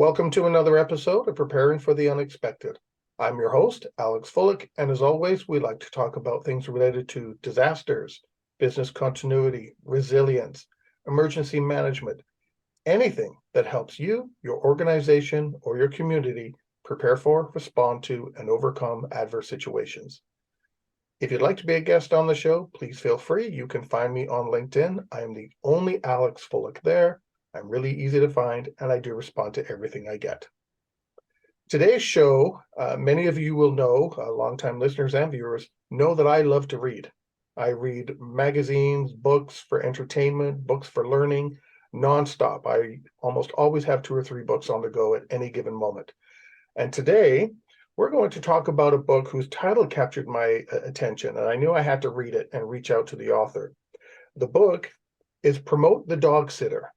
Welcome to another episode of Preparing for the Unexpected. I'm your host, Alex Fullick, and as always, we like to talk about things related to disasters, business continuity, resilience, emergency management, anything that helps you, your organization, or your community prepare for, respond to, and overcome adverse situations. If you'd like to be a guest on the show, please feel free. You can find me on LinkedIn. I am the only Alex Fullick there. I'm really easy to find, and I do respond to everything I get. Today's show, many of you will know, longtime listeners and viewers, know that I love to read. I read magazines, books for entertainment, books for learning, nonstop. I almost always have 2 or 3 books on the go at any given moment. And today, we're going to talk about a book whose title captured my attention, and I knew I had to read it and reach out to the author. The book is Promote the Dog Sitter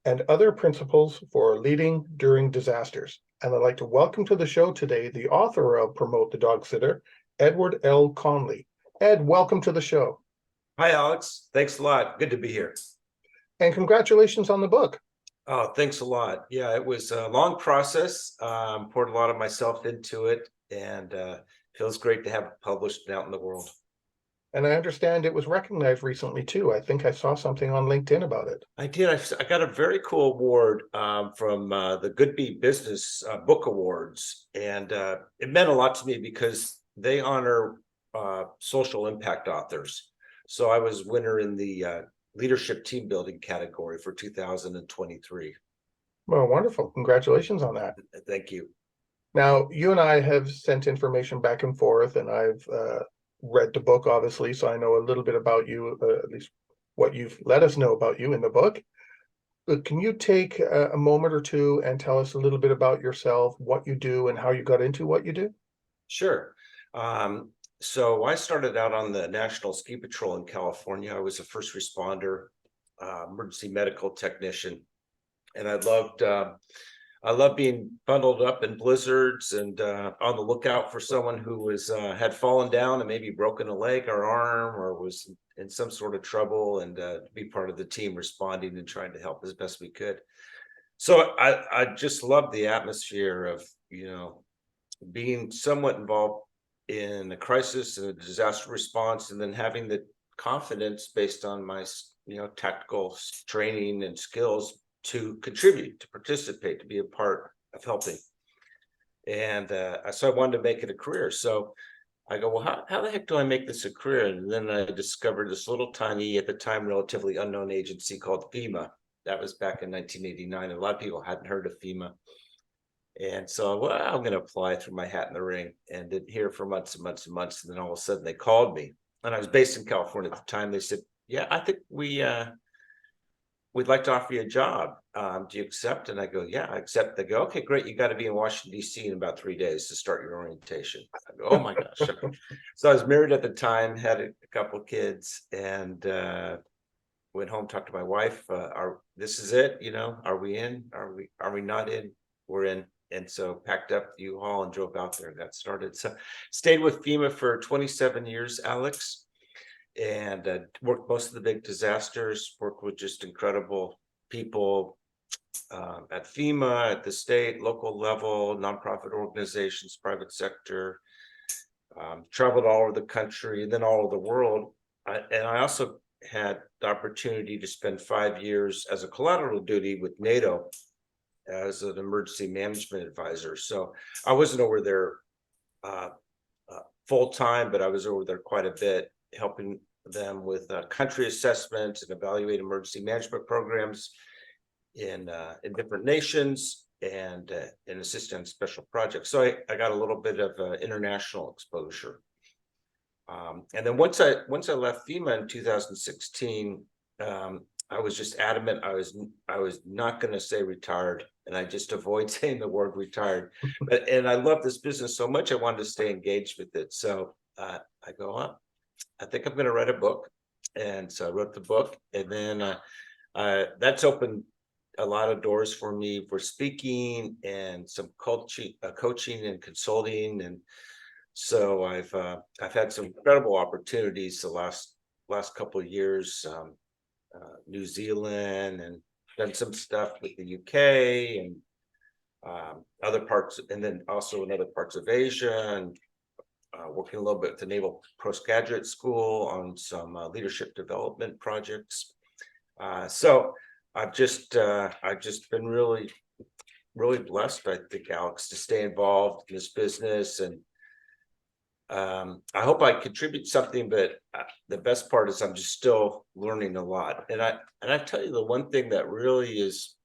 and Other Principles for Leading During Disasters. And I'd like to welcome to the show today the author of Promote the Dog Sitter, Edward L. Conley. Ed, welcome to the show. Hi, Alex. Thanks a lot. Good to be here. And congratulations on the book. Oh, thanks a lot. Yeah, it was a long process. Poured a lot of myself into it, and feels great to have it published and out in the world. And I understand it was recognized recently, too. I think I saw something on LinkedIn about it. I did. I got a very cool award from the Goodby Business Book Awards, and it meant a lot to me because they honor social impact authors. So I was winner in the leadership team building category for 2023. Well, wonderful. Congratulations on that. Thank you. Now, you and I have sent information back and forth, and I've read the book, obviously, so I know a little bit about you, at least what you've let us know about you in the book. But can you take a moment or two and tell us a little bit about yourself, what you do, and how you got into what you do? Sure. So I started out on the National Ski Patrol in California. I was a first responder, emergency medical technician, and I loved being bundled up in blizzards and on the lookout for someone who was had fallen down and maybe broken a leg or arm or was in some sort of trouble, and be part of the team responding and trying to help as best we could. So I just loved the atmosphere of being somewhat involved in a crisis and a disaster response, and then having the confidence based on my tactical training and skills to contribute, to participate, to be a part of helping. And so I wanted to make it a career. So I go, well, how the heck do I make this a career? And then I discovered this little tiny, at the time, relatively unknown agency called FEMA. That was back in 1989. And a lot of people hadn't heard of FEMA. And so, well, I'm going to apply, threw my hat in the ring, and didn't hear for months and months and months. And then all of a sudden they called me, and I was based in California at the time. They said, yeah, I think we'd like to offer you a job. Do you accept? And I go, yeah, I accept. They go, okay, great. You got to be in Washington, D.C. in about 3 days to start your orientation. I go, oh my gosh. So I was married at the time, had a couple of kids, and went home, talked to my wife. This is it? Are we in? Are we not in? We're in. And so packed up the U-Haul and drove out there and got started. So stayed with FEMA for 27 years, Alex. And worked most of the big disasters, worked with just incredible people at FEMA, at the state, local level, nonprofit organizations, private sector, traveled all over the country and then all over the world. And I also had the opportunity to spend 5 years as a collateral duty with NATO as an emergency management advisor. So I wasn't over there full time, but I was over there quite a bit, helping them with country assessment and evaluate emergency management programs in different nations, and assist on special projects. So I got a little bit of international exposure. And then once I left FEMA in 2016, I was just adamant I was not going to say retired, and I just avoid saying the word retired. And I love this business so much, I wanted to stay engaged with it. So I go up. I think I'm going to write a book. And so I wrote the book, and then that's opened a lot of doors for me for speaking and some coaching and consulting. And so I've had some incredible opportunities the last couple of years, New Zealand, and done some stuff with the UK, and other parts, and then also in other parts of Asia, and working a little bit with the Naval Postgraduate School on some leadership development projects. So I've just been really blessed, I think, Alex, to stay involved in this business, and I hope I contribute something, but the best part is I'm just still learning a lot. And I tell you, the one thing that really is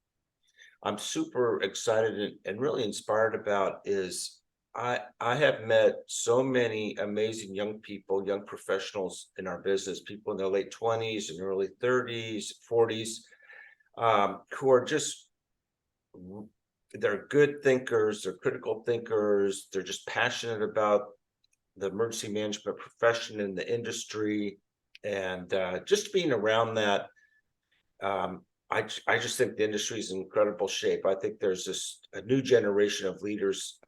I'm super excited and really inspired about is I have met so many amazing young people, young professionals in our business, people in their late 20s and early 30s, 40s, who are just they're good thinkers, they're critical thinkers, they're just passionate about the emergency management profession in the industry, and just being around that. I just think the industry is in incredible shape. I think there's a new generation of leaders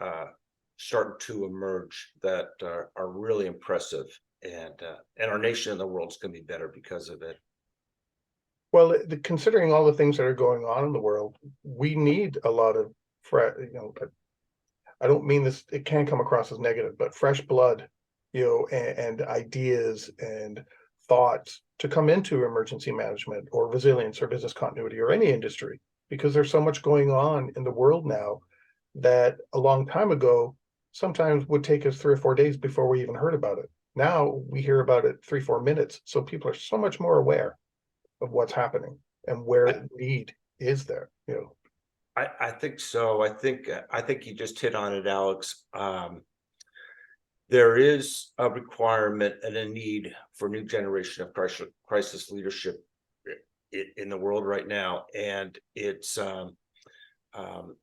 starting to emerge that are really impressive, and our nation and the world is going to be better because of it. Well, considering all the things that are going on in the world, we need a lot of I don't mean this, it can come across as negative, but fresh blood, and ideas and thoughts to come into emergency management or resilience or business continuity or any industry, because there's so much going on in the world now that a long time ago sometimes would take us 3 or 4 days before we even heard about it. Now we hear about it 3, 4 minutes. So people are so much more aware of what's happening and where need is there. I think so. I think you just hit on it, Alex. There is a requirement and a need for a new generation of crisis leadership in the world right now, and it's the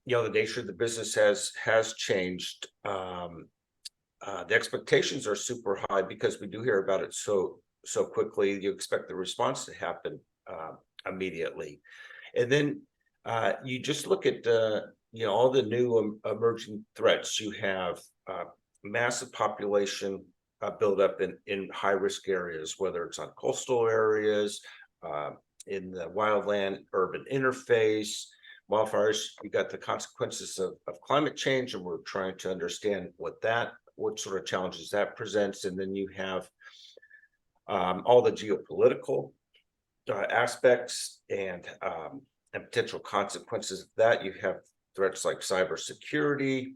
nature of the business has changed. The expectations are super high because we do hear about it so quickly. You expect the response to happen immediately, and then you just look at all the new emerging threats. You have massive population buildup in high risk areas, whether it's on coastal areas, in the wildland urban interface, wildfires. You got the consequences of climate change, and we're trying to understand what sort of challenges that presents. And then you have all the geopolitical aspects and potential consequences of that. You have threats like cybersecurity.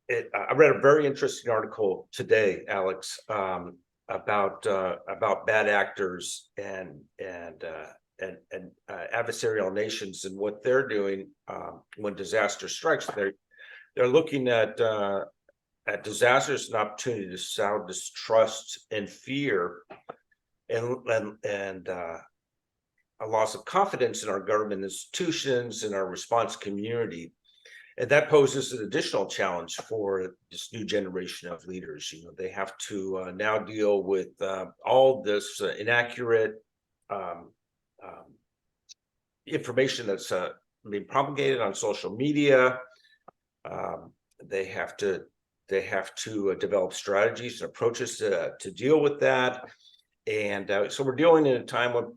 I read a very interesting article today, Alex, about bad actors and adversarial nations and what they're doing when disaster strikes. They're looking at disasters as an opportunity to sow distrust and fear and a loss of confidence in our government institutions and our response community. And that poses an additional challenge for this new generation of leaders. They have to now deal with all this inaccurate information that's being propagated on social media. They have to develop strategies and approaches to deal with that. And so we're dealing in a time when,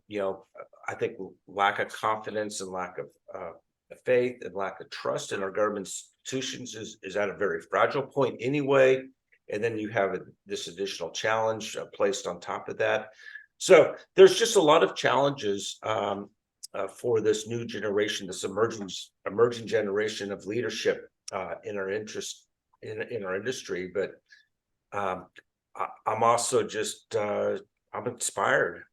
I think lack of confidence and lack of faith and lack of trust in our government institutions is at a very fragile point anyway. And then you have this additional challenge placed on top of that. So there's just a lot of challenges for this new generation, this emerging generation of leadership in our industry. But I'm also just I'm inspired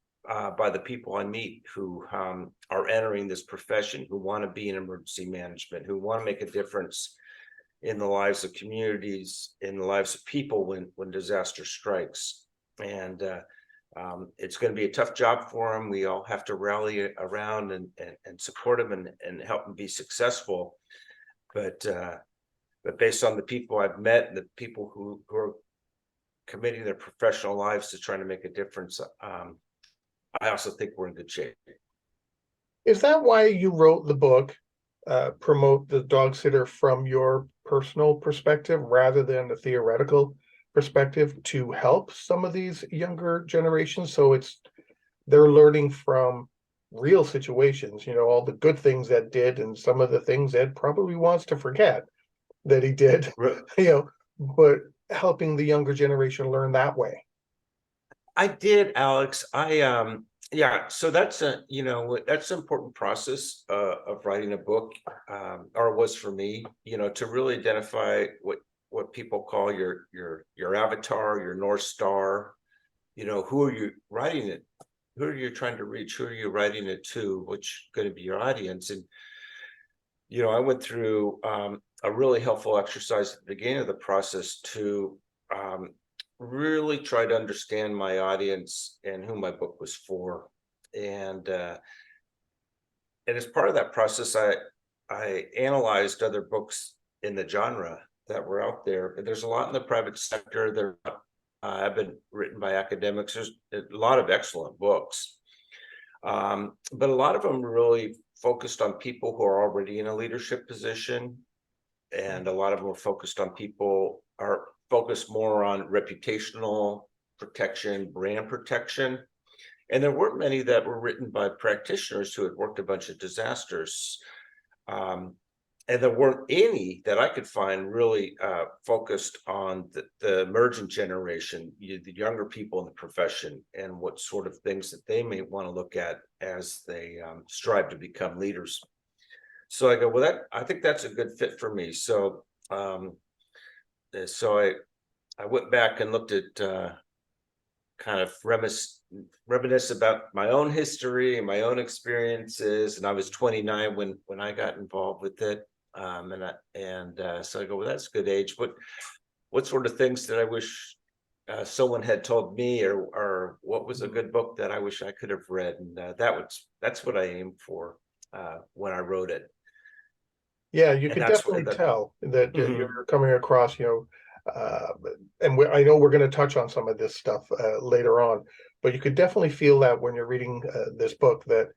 by the people I meet who are entering this profession, who want to be in emergency management, who want to make a difference in the lives of communities, in the lives of people when disaster strikes. And it's going to be a tough job for them. We all have to rally around and support them and help them be successful. But based on the people I've met and the people who are committing their professional lives to trying to make a difference, I also think we're in good shape. Is that why you wrote the book, Promote the Dog Sitter from your personal perspective rather than the theoretical perspective, to help some of these younger generations? So they're learning from real situations, all the good things Ed did and some of the things Ed probably wants to forget that he did, but helping the younger generation learn that way. I did, Alex. Yeah, so that's that's an important process of writing a book, or it was for me, to really identify what people call your avatar, your North Star. Who are you writing it? Who are you trying to reach? Who are you writing it to? Which going to be your audience? And I went through a really helpful exercise at the beginning of the process to um, really try to understand my audience and who my book was for. And as part of that process, I analyzed other books in the genre that were out there. There's a lot in the private sector. There have been written by academics. There's a lot of excellent books, but a lot of them really focused on people who are already in a leadership position, and a lot of them are focused on people are focused more on reputational protection, brand protection. And there weren't many that were written by practitioners who had worked a bunch of disasters. Um, and there weren't any that I could find really focused on the emergent generation, the younger people in the profession, and what sort of things that they may want to look at as they strive to become leaders. So I go, well, I think that's a good fit for me. So so I went back and looked at kind of reminisce about my own history and my own experiences. And I was 29 when I got involved with it. So I go, well, that's a good age. But what sort of things that I wish someone had told me, or what was a good book that I wish I could have read? And that's what I aimed for when I wrote it. Yeah, you And could that's what definitely that. tell that Mhm. you're coming across, and I know we're going to touch on some of this stuff later on, but you could definitely feel that when you're reading this book that,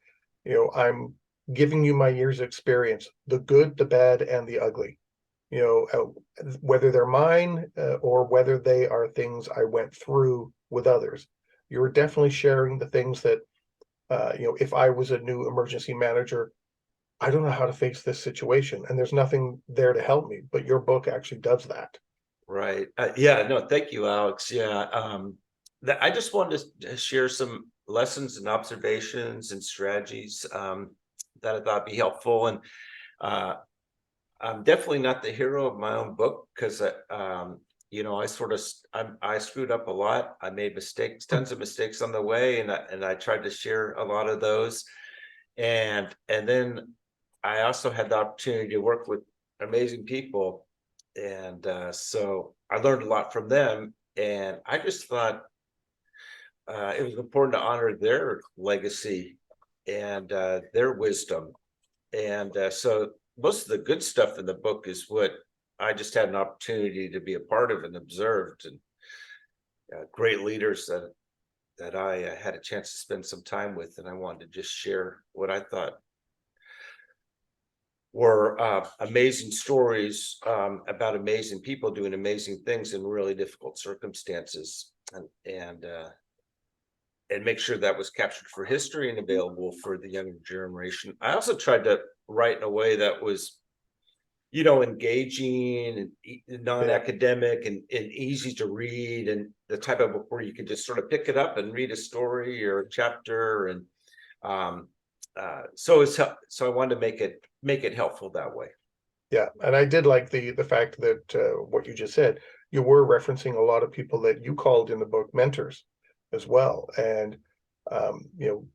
I'm giving you my years' experience, the good, the bad, and the ugly, whether they're mine or whether they are things I went through with others. You're definitely sharing the things that, if I was a new emergency manager, I don't know how to face this situation, and there's nothing there to help me, but your book actually does that. Right. Yeah, no, thank you, Alex. Yeah. I just wanted to share some lessons and observations and strategies that I thought be helpful. And uh, I'm definitely not the hero of my own book because, I sort of, I screwed up a lot. I made mistakes, tons of mistakes on the way. And I tried to share a lot of those. And then I also had the opportunity to work with amazing people, and so I learned a lot from them. And I just thought it was important to honor their legacy and their wisdom. And so most of the good stuff in the book is what I just had an opportunity to be a part of and observed, and great leaders that I had a chance to spend some time with, and I wanted to just share what I thought were amazing stories about amazing people doing amazing things in really difficult circumstances, and make sure that was captured for history and available for the younger generation. I also tried to write in a way that was, engaging and Yeah, non-academic and easy to read, and the type of book where you could just sort of pick it up and read a story or a chapter. And um, so I wanted to make it helpful that way. yeah, and I did like the fact that what you just said, you were referencing a lot of people that you called in the book mentors as well, and um, you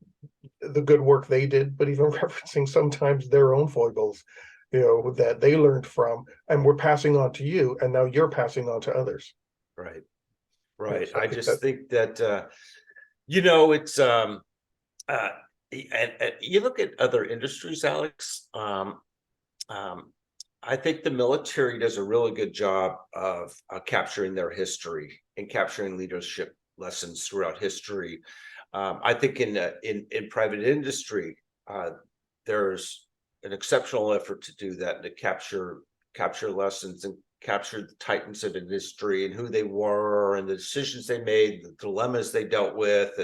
the good work they did, but even referencing sometimes their own foibles, that they learned from and were passing on to you, and now you're passing on to others. Right. Right. So I I think that, just think that it's uh and you look at other industries, Alex. Um I think the military does a really good job of capturing their history and capturing leadership lessons throughout history. I think in private industry, there's an exceptional effort to do that, and to capture lessons and capture the titans of industry and who they were and the decisions they made, the dilemmas they dealt with,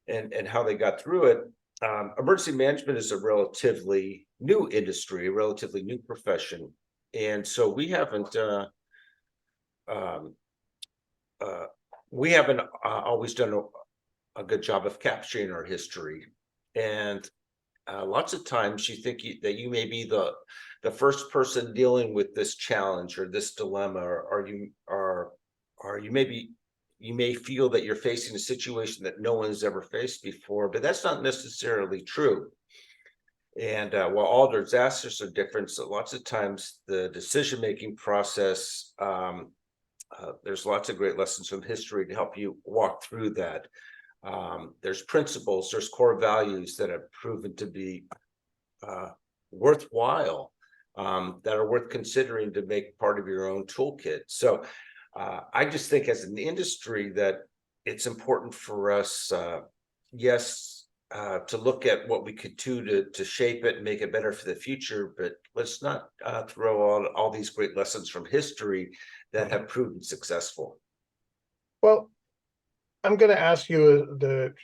and how they got through it. emergency management is a relatively new industry, a relatively new profession, and so um, uh, we haven't always done a good job of capturing our history. And lots of times you think that you may be the first person dealing with this challenge or this dilemma, or you may feel that you're facing a situation that no one's ever faced before, but that's not necessarily true. And while all disasters are different, so lots of times the decision making process, there's lots of great lessons from history to help you walk through that. There's principles, there's core values that have proven to be uh, worthwhile, that are worth considering to make part of your own toolkit. So I just think as an industry that it's important for us, yes, to look at what we could do to shape it and make it better for the future, but let's not throw out all these great lessons from history that have proven successful. Well, I'm going to ask you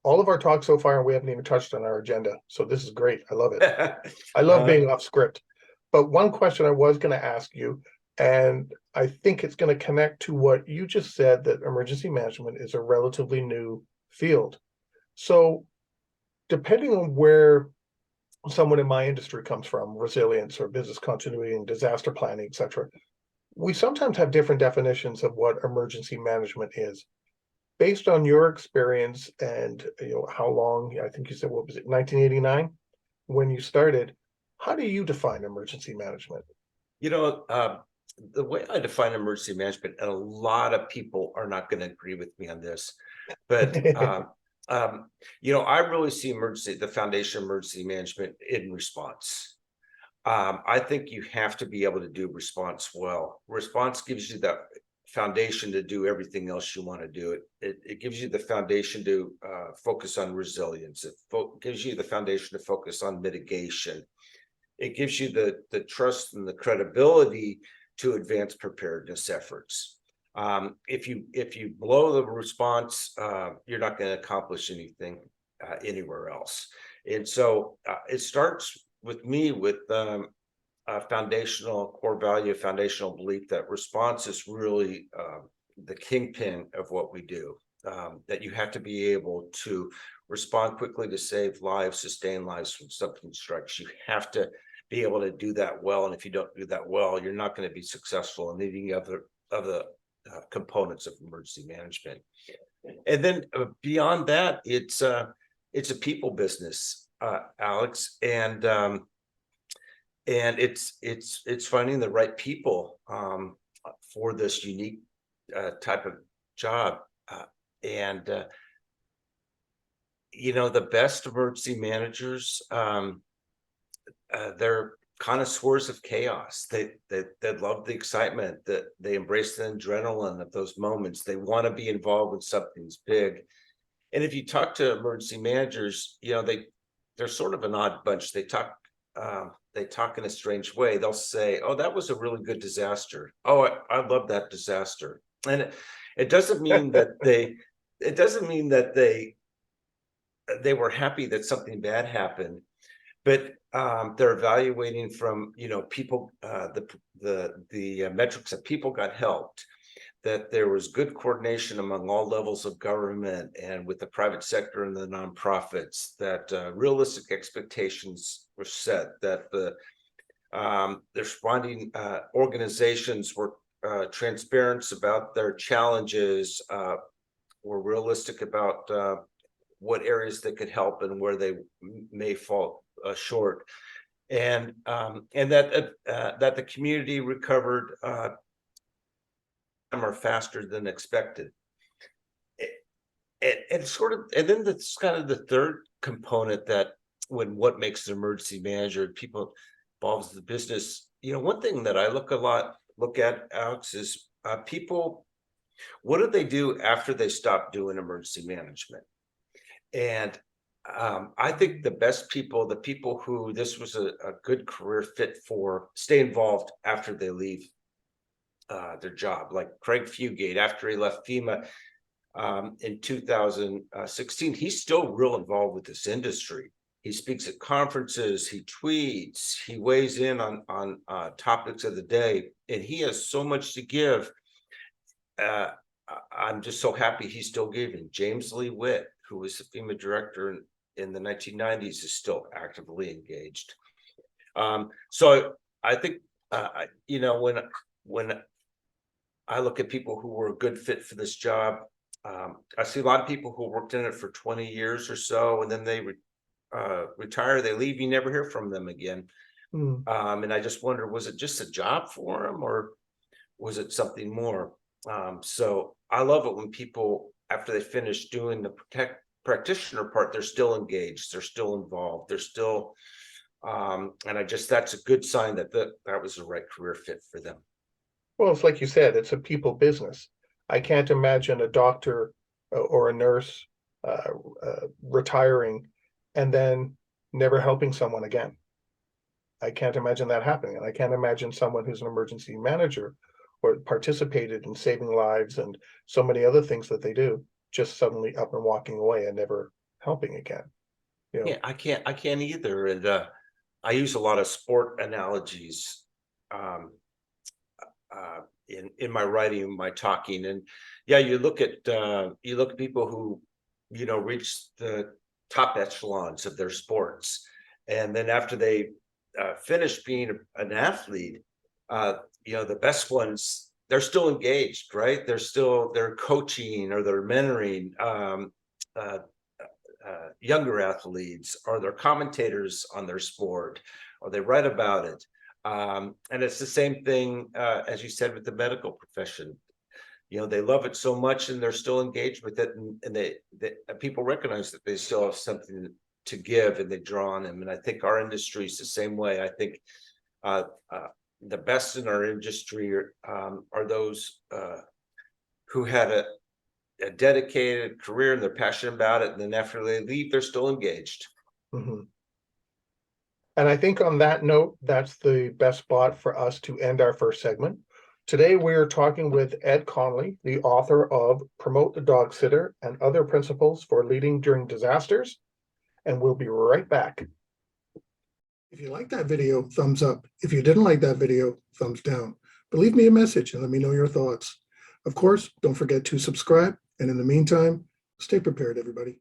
all of our talk so far, and we haven't even touched on our agenda. So this is great. I love it. I love being off script. But one question I was going to ask you, and I think it's going to connect to what you just said, that emergency management is a relatively new field. So depending on where someone in my industry comes from, resilience or business continuity and disaster planning, etc., we sometimes have different definitions of what emergency management is. Based on your experience and how long, I think you said, what was it, 1989 when you started, how do you define emergency management? You know, the way I define emergency management, and a lot of people are not going to agree with me on this, but I really see the foundation of emergency management in response. I think you have to be able to do response well. Response gives you that foundation to do everything else you want to do. It gives you the foundation to focus on resilience. It gives you the foundation to focus on mitigation. It gives you the trust and the credibility to advance preparedness efforts. If you blow the response, you're not going to accomplish anything anywhere else. And so it starts with me with a foundational core value, foundational belief that response is really the kingpin of what we do. That you have to be able to respond quickly to save lives, sustain lives when something strikes. You have to be able to do that well, and if you don't do that well, you're not going to be successful in any other of the components of emergency management. And then beyond that, it's a people business, Alex, and it's finding the right people for this unique type of job. And the best emergency managers, they're connoisseurs of chaos. They love the excitement, that they embrace the adrenaline of those moments. They want to be involved with something's big. And if you talk to emergency managers, they're sort of an odd bunch. They talk in a strange way. They'll say, "Oh, that was a really good disaster. Oh, I love that disaster." And it doesn't mean that they were happy that something bad happened, but they're evaluating from people, the metrics that people got helped, that there was good coordination among all levels of government and with the private sector and the nonprofits, that realistic expectations were set, that the responding organizations were transparent about their challenges, were realistic about what areas they could help and where they may fall short, and that the community recovered or faster than expected. And then that's kind of the third component, that what makes an emergency manager, people involved in the business. One thing that I look at, Alex, is people, what do they do after they stop doing emergency management? And I think the best people, the people who this was a good career fit for, stay involved after they leave their job. Like Craig Fugate, after he left FEMA, in 2016. He's still real involved with this industry. He speaks at conferences, he tweets, he weighs in on topics of the day, and he has so much to give. I'm just so happy he's still giving. James Lee Witt, who was the FEMA director in the 1990s, is still actively engaged. So I think, when I look at people who were a good fit for this job, I see a lot of people who worked in it for 20 years or so, and then they retire, they leave, you never hear from them again. Mm. And I just wonder, was it just a job for them, or was it something more? So I love it when people, after they finish doing the practitioner part, they're still engaged, they're still involved, they're still, and that's a good sign that that was the right career fit for them. Well, it's like you said, it's a people business. I can't imagine a doctor or a nurse retiring and then never helping someone again. I can't imagine that happening. And I can't imagine someone who's an emergency manager or participated in saving lives and so many other things that they do, just suddenly up and walking away and never helping again. You know? Yeah, I can't either. And I use a lot of sport analogies in my writing, my talking. And yeah, you look at people who, reach the top echelons of their sports, and then after they finish being an athlete, the best ones, they're still engaged, right? They're coaching, or they're mentoring younger athletes, or they're commentators on their sport, or they write about it. And it's the same thing, as you said, with the medical profession. They love it so much, and they're still engaged with it, and they people recognize that they still have something to give, and they draw on them. And I think our industry is the same way. I think the best in our industry are those who had a dedicated career, and they're passionate about it, and then after they leave, they're still engaged. Mm-hmm. And I think on that note, that's the best spot for us to end our first segment. Today, we are talking with Ed Conley, the author of Promote the Dog Sitter and Other Principles for Leading During Disasters. And we'll be right back. If you like that video, thumbs up. If you didn't like that video, thumbs down. But leave me a message and let me know your thoughts. Of course, don't forget to subscribe. And in the meantime, stay prepared, everybody.